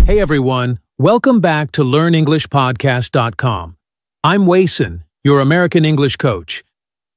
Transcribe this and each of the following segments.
Hey everyone, welcome back to LearnEnglishPodcast.com. I'm Wason, your American English coach.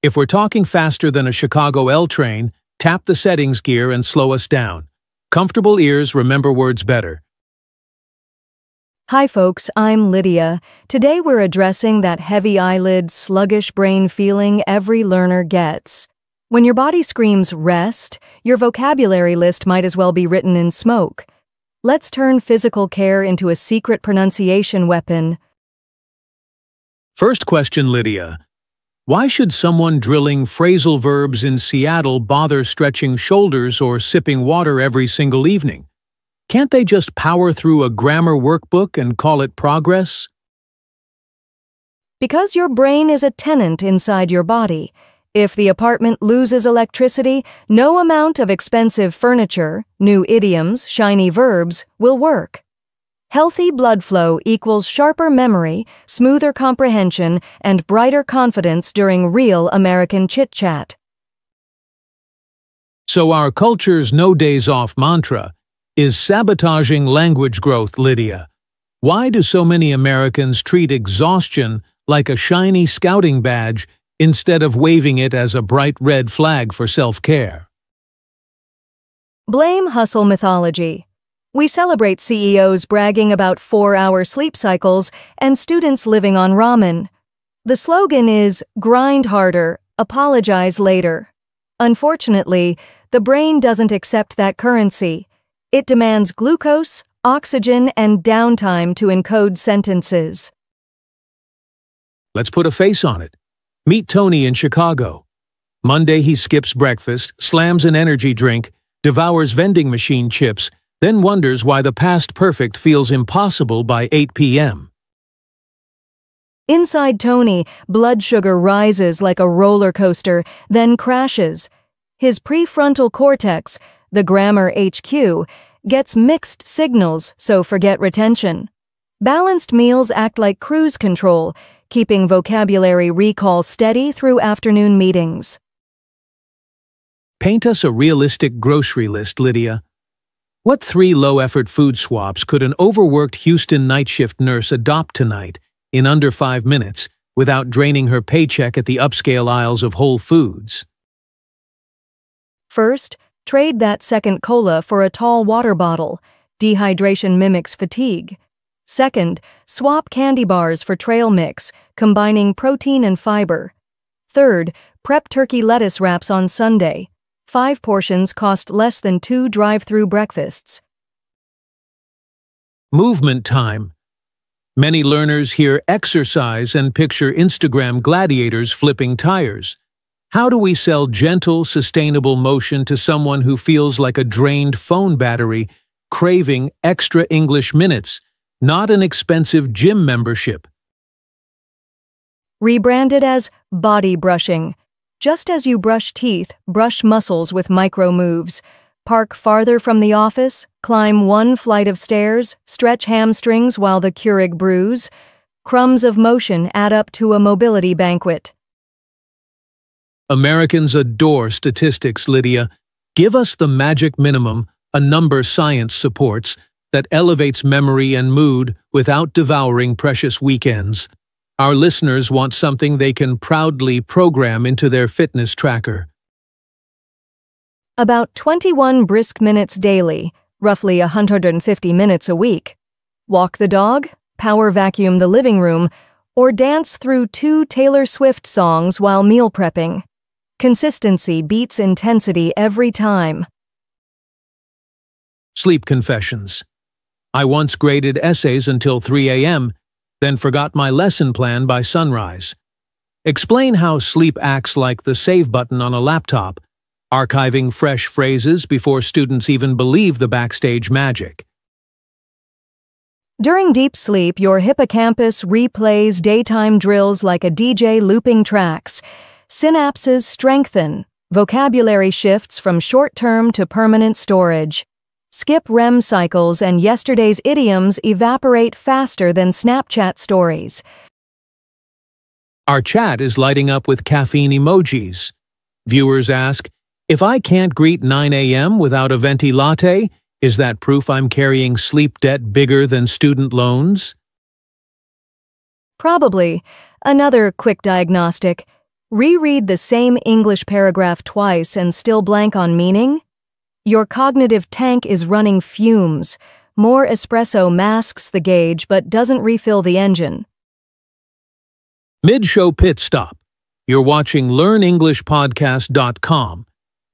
If we're talking faster than a Chicago L train, tap the settings gear and slow us down. Comfortable ears remember words better. Hi folks, I'm Lydia. Today we're addressing that heavy eyelid, sluggish brain feeling every learner gets. When your body screams rest, your vocabulary list might as well be written in smoke. Let's turn physical care into a secret pronunciation weapon. First question, Lydia. Why should someone drilling phrasal verbs in Seattle bother stretching shoulders or sipping water every single evening? Can't they just power through a grammar workbook and call it progress? Because your brain is a tenant inside your body. If the apartment loses electricity, no amount of expensive furniture, new idioms, shiny verbs will work. Healthy blood flow equals sharper memory, smoother comprehension, and brighter confidence during real American chit-chat. So our culture's no days off mantra is sabotaging language growth, Lydia. Why do so many Americans treat exhaustion like a shiny scouting badge instead of waving it as a bright red flag for self-care? Blame hustle mythology. We celebrate CEOs bragging about 4-hour sleep cycles and students living on ramen. The slogan is, grind harder, apologize later. Unfortunately, the brain doesn't accept that currency. It demands glucose, oxygen, and downtime to encode sentences. Let's put a face on it. Meet Tony in Chicago. Monday he skips breakfast, slams an energy drink, devours vending machine chips, then wonders why the past perfect feels impossible by 8 p.m. Inside Tony, blood sugar rises like a roller coaster, then crashes. His prefrontal cortex, the grammar HQ, gets mixed signals, so forget retention. Balanced meals act like cruise control, keeping vocabulary recall steady through afternoon meetings. Paint us a realistic grocery list, Lydia. What 3 low-effort food swaps could an overworked Houston night shift nurse adopt tonight in under 5 minutes without draining her paycheck at the upscale aisles of Whole Foods? First, trade that second cola for a tall water bottle. Dehydration mimics fatigue. Second, swap candy bars for trail mix, combining protein and fiber. Third, prep turkey lettuce wraps on Sunday. 5 portions cost less than 2 drive-through breakfasts. Movement time. Many learners hear exercise and picture Instagram gladiators flipping tires. How do we sell gentle, sustainable motion to someone who feels like a drained phone battery, craving extra English minutes, not an expensive gym membership? Rebranded as body brushing. Just as you brush teeth, brush muscles with micro moves. Park farther from the office, climb 1 flight of stairs, stretch hamstrings while the Keurig brews. Crumbs of motion add up to a mobility banquet. Americans adore statistics, Lydia. Give us the magic minimum, a number science supports, that elevates memory and mood without devouring precious weekends. Our listeners want something they can proudly program into their fitness tracker. About 21 brisk minutes daily, roughly 150 minutes a week. Walk the dog, power vacuum the living room, or dance through 2 Taylor Swift songs while meal prepping. Consistency beats intensity every time. Sleep confessions. I once graded essays until 3 a.m., then forgot my lesson plan by sunrise. Explain how sleep acts like the save button on a laptop, archiving fresh phrases before students even believe the backstage magic. During deep sleep, your hippocampus replays daytime drills like a DJ looping tracks. Synapses strengthen. Vocabulary shifts from short-term to permanent storage. Skip REM cycles and yesterday's idioms evaporate faster than Snapchat stories. Our chat is lighting up with caffeine emojis. Viewers ask, if I can't greet 9 a.m. without a venti latte, Is that proof I'm carrying sleep debt bigger than student loans? Probably. Another quick diagnostic. Reread the same English paragraph twice and still blank on meaning? Your cognitive tank is running fumes. More espresso masks the gauge but doesn't refill the engine. Mid-show pit stop. You're watching LearnEnglishPodcast.com.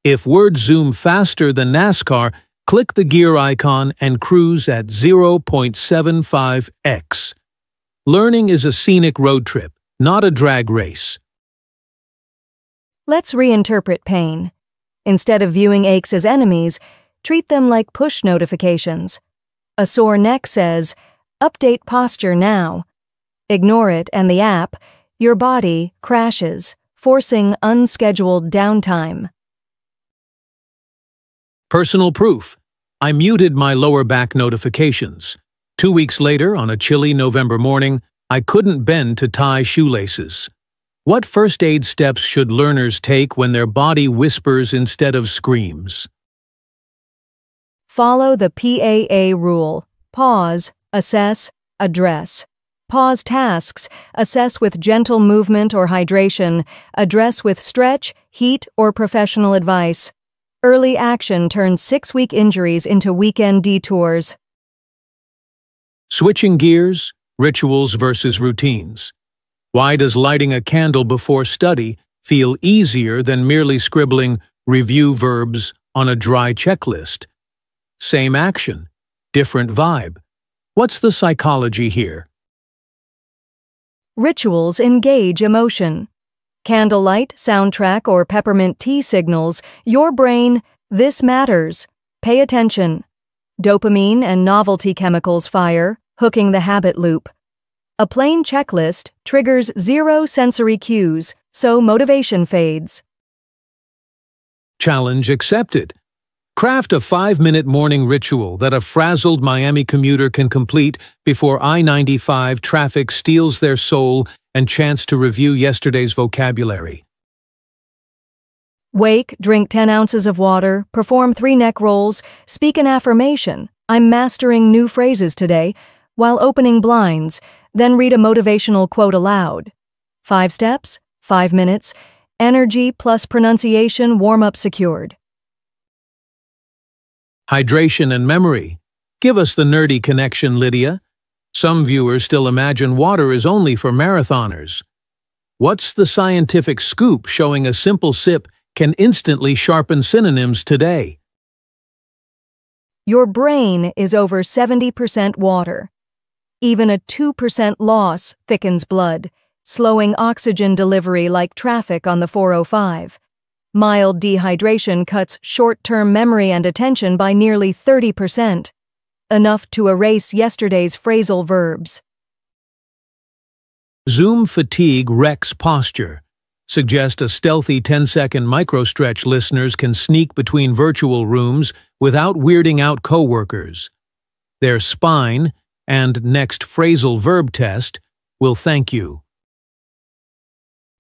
If words zoom faster than NASCAR, click the gear icon and cruise at 0.75x. Learning is a scenic road trip, not a drag race. Let's reinterpret pain. Instead of viewing aches as enemies, treat them like push notifications. A sore neck says, "Update posture now." Ignore it and the app, your body, crashes, forcing unscheduled downtime. Personal proof. I muted my lower back notifications. 2 weeks later, on a chilly November morning, I couldn't bend to tie shoelaces. What first aid steps should learners take when their body whispers instead of screams? Follow the PAA rule. Pause, assess, address. Pause tasks, assess with gentle movement or hydration, address with stretch, heat, or professional advice. Early action turns 6-week injuries into weekend detours. Switching gears, rituals versus routines. Why does lighting a candle before study feel easier than merely scribbling review verbs on a dry checklist? Same action, different vibe. What's the psychology here? Rituals engage emotion. Candlelight, soundtrack, or peppermint tea signals your brain, this matters. Pay attention. Dopamine and novelty chemicals fire, hooking the habit loop. A plain checklist triggers 0 sensory cues, so motivation fades. Challenge accepted. Craft a 5-minute morning ritual that a frazzled Miami commuter can complete before I-95 traffic steals their soul and chance to review yesterday's vocabulary. Wake, drink 10 ounces of water, perform 3 neck rolls, speak an affirmation, "I'm mastering new phrases today," while opening blinds, then read a motivational quote aloud. 5 steps, 5 minutes, energy plus pronunciation warm-up secured. Hydration and memory. Give us the nerdy connection, Lydia. Some viewers still imagine water is only for marathoners. What's the scientific scoop showing a simple sip can instantly sharpen synonyms today? Your brain is over 70% water. Even a 2% loss thickens blood, slowing oxygen delivery like traffic on the 405. Mild dehydration cuts short-term memory and attention by nearly 30%, enough to erase yesterday's phrasal verbs. Zoom fatigue wrecks posture. Suggest a stealthy 10-second micro-stretch listeners can sneak between virtual rooms without weirding out coworkers. Their spine and next phrasal verb test will thank you.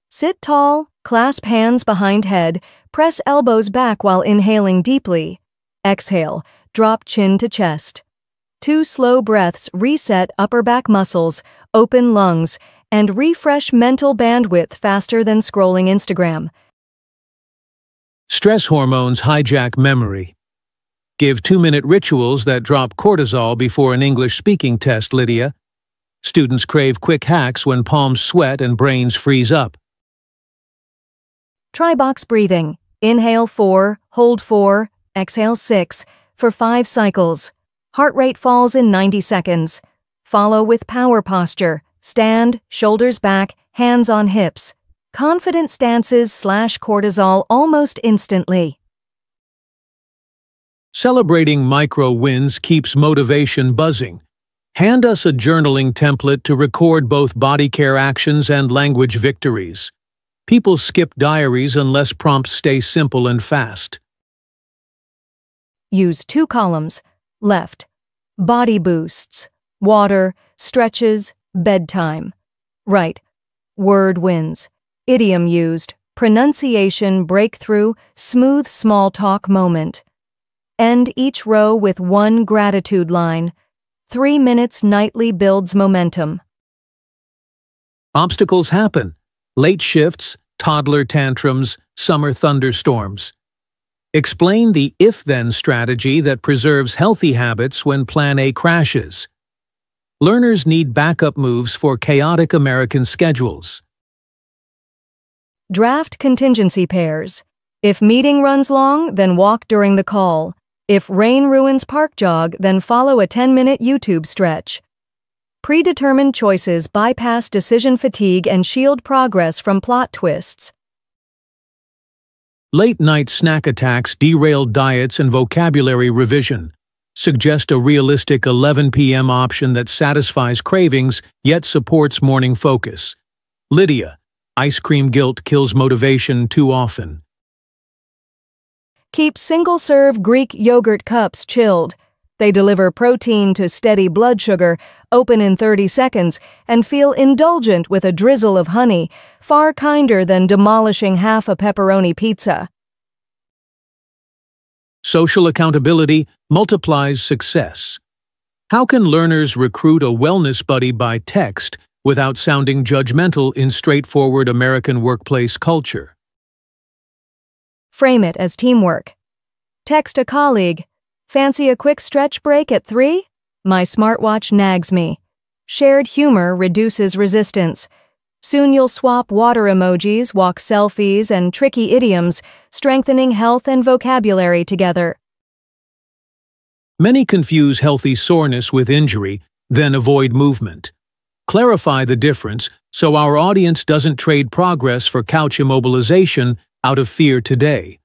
Sit tall, clasp hands behind head, press elbows back while inhaling deeply. Exhale, drop chin to chest. 2 slow breaths reset upper back muscles, open lungs, and refresh mental bandwidth faster than scrolling Instagram. Stress hormones hijack memory. Give 2-minute rituals that drop cortisol before an English speaking test, Lydia. Students crave quick hacks when palms sweat and brains freeze up. Try box breathing. Inhale 4, hold 4, exhale 6, for 5 cycles. Heart rate falls in 90 seconds. Follow with power posture. Stand, shoulders back, hands on hips. Confident stances slash cortisol almost instantly. Celebrating micro wins keeps motivation buzzing. Hand us a journaling template to record both body care actions and language victories. People skip diaries unless prompts stay simple and fast. Use 2 columns. Left, body boosts, water, stretches, bedtime. Right, word wins, idiom used, pronunciation breakthrough, smooth small talk moment. End each row with one gratitude line. 3 minutes nightly builds momentum. Obstacles happen. Late shifts, toddler tantrums, summer thunderstorms. Explain the if-then strategy that preserves healthy habits when Plan A crashes. Learners need backup moves for chaotic American schedules. Draft contingency pairs. If meeting runs long, then walk during the call. If rain ruins park jog, then follow a 10-minute YouTube stretch. Predetermined choices bypass decision fatigue and shield progress from plot twists. Late-night snack attacks derail diets and vocabulary revision. Suggest a realistic 11 p.m. option that satisfies cravings yet supports morning focus. Lydia, ice cream guilt kills motivation too often. Keep single-serve Greek yogurt cups chilled. They deliver protein to steady blood sugar, open in 30 seconds, and feel indulgent with a drizzle of honey, far kinder than demolishing half a pepperoni pizza. Social accountability multiplies success. How can learners recruit a wellness buddy by text without sounding judgmental in straightforward American workplace culture? Frame it as teamwork. Text a colleague. Fancy a quick stretch break at 3? My smartwatch nags me. Shared humor reduces resistance. Soon you'll swap water emojis, walk selfies, and tricky idioms, strengthening health and vocabulary together. Many confuse healthy soreness with injury, then avoid movement. Clarify the difference so our audience doesn't trade progress for couch immobilization out of fear today.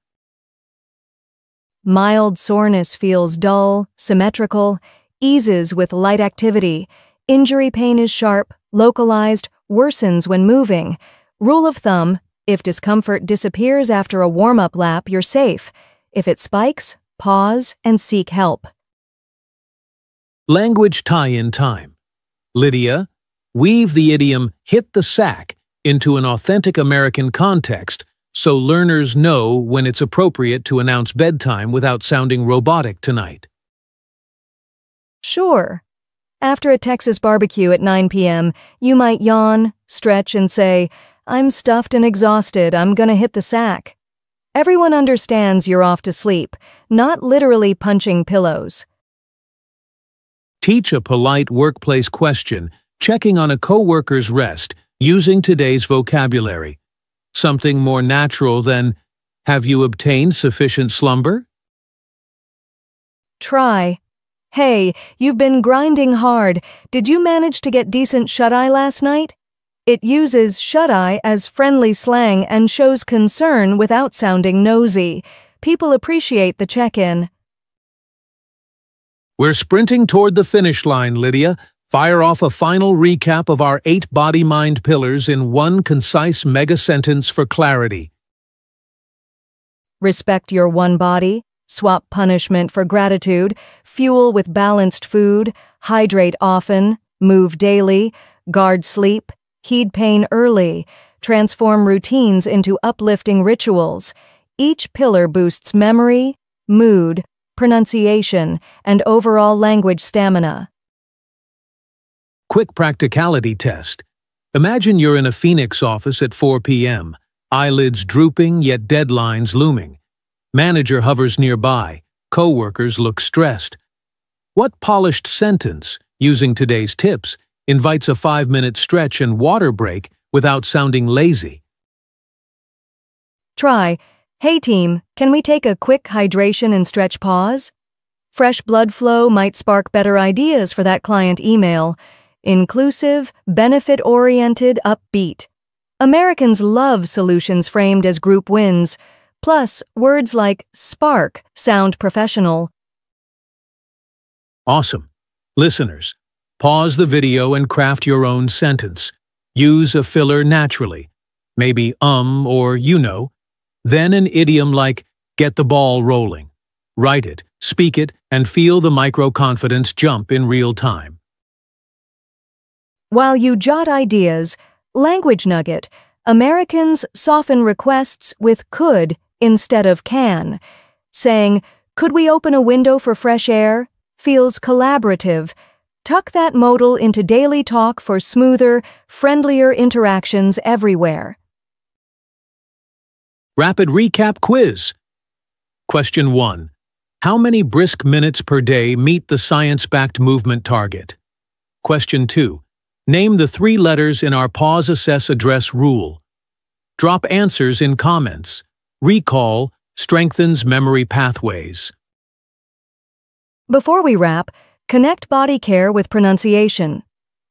Mild soreness feels dull, symmetrical, eases with light activity. Injury pain is sharp, localized, worsens when moving. Rule of thumb, if discomfort disappears after a warm-up lap, you're safe. If it spikes, pause and seek help. Language tie-in time. Lydia, weave the idiom "hit the sack" into an authentic American context so learners know when it's appropriate to announce bedtime without sounding robotic tonight. Sure. After a Texas barbecue at 9 p.m., you might yawn, stretch, and say, "I'm stuffed and exhausted, I'm gonna hit the sack." Everyone understands you're off to sleep, not literally punching pillows. Teach a polite workplace question, checking on a coworker's rest, using today's vocabulary. Something more natural than, "Have you obtained sufficient slumber?" Try, "Hey, you've been grinding hard. Did you manage to get decent shut-eye last night?" It uses shut-eye as friendly slang and shows concern without sounding nosy. People appreciate the check-in. We're sprinting toward the finish line, Lydia. Fire off a final recap of our 8 body-mind pillars in one concise mega-sentence for clarity. Respect your one body. Swap punishment for gratitude. Fuel with balanced food. Hydrate often. Move daily. Guard sleep. Heed pain early. Transform routines into uplifting rituals. Each pillar boosts memory, mood, pronunciation, and overall language stamina. Quick practicality test. Imagine you're in a Phoenix office at 4 p.m., eyelids drooping yet deadlines looming. Manager hovers nearby, co-workers look stressed. What polished sentence, using today's tips, invites a 5-minute stretch and water break without sounding lazy? Try, "Hey team, can we take a quick hydration and stretch pause?" Fresh blood flow might spark better ideas for that client email. Inclusive, benefit-oriented, upbeat. Americans love solutions framed as group wins. Plus, words like spark sound professional. Awesome. Listeners, pause the video and craft your own sentence. Use a filler naturally. Maybe or you know. Then an idiom like "get the ball rolling." Write it, speak it, and feel the micro-confidence jump in real time. While you jot ideas, language nugget, Americans soften requests with could instead of can, saying, Could we open a window for fresh air? Feels collaborative. Tuck that modal into daily talk for smoother, friendlier interactions everywhere. Rapid recap quiz. Question 1. How many brisk minutes per day meet the science-backed movement target? Question 2. Name the 3 letters in our pause, assess, address rule. Drop answers in comments. Recall strengthens memory pathways. Before we wrap, connect body care with pronunciation.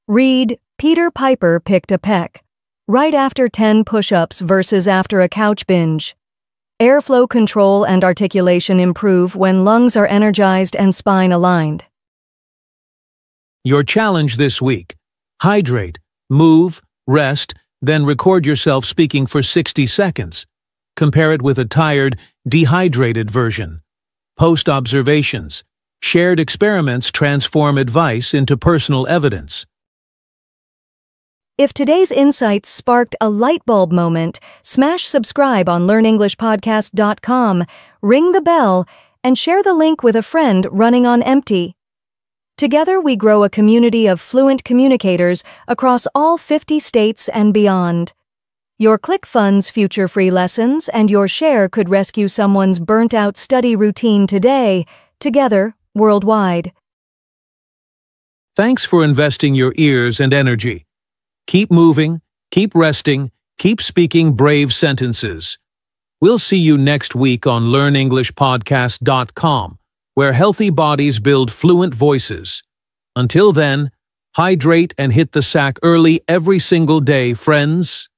Read, Peter Piper picked a peck, right after 10 push-ups versus after a couch binge. Airflow control and articulation improve when lungs are energized and spine aligned. Your challenge this week: hydrate, move, rest, then record yourself speaking for 60 seconds. Compare it with a tired, dehydrated version. Post observations. Shared experiments transform advice into personal evidence. If today's insights sparked a light bulb moment, smash subscribe on learnenglishpodcast.com, ring the bell, and share the link with a friend running on empty. Together we grow a community of fluent communicators across all 50 states and beyond. Your click funds future free lessons, and your share could rescue someone's burnt-out study routine today, together, worldwide. Thanks for investing your ears and energy. Keep moving, keep resting, keep speaking brave sentences. We'll see you next week on learnenglishpodcast.com, where healthy bodies build fluent voices. Until then, hydrate and hit the sack early every single day, friends.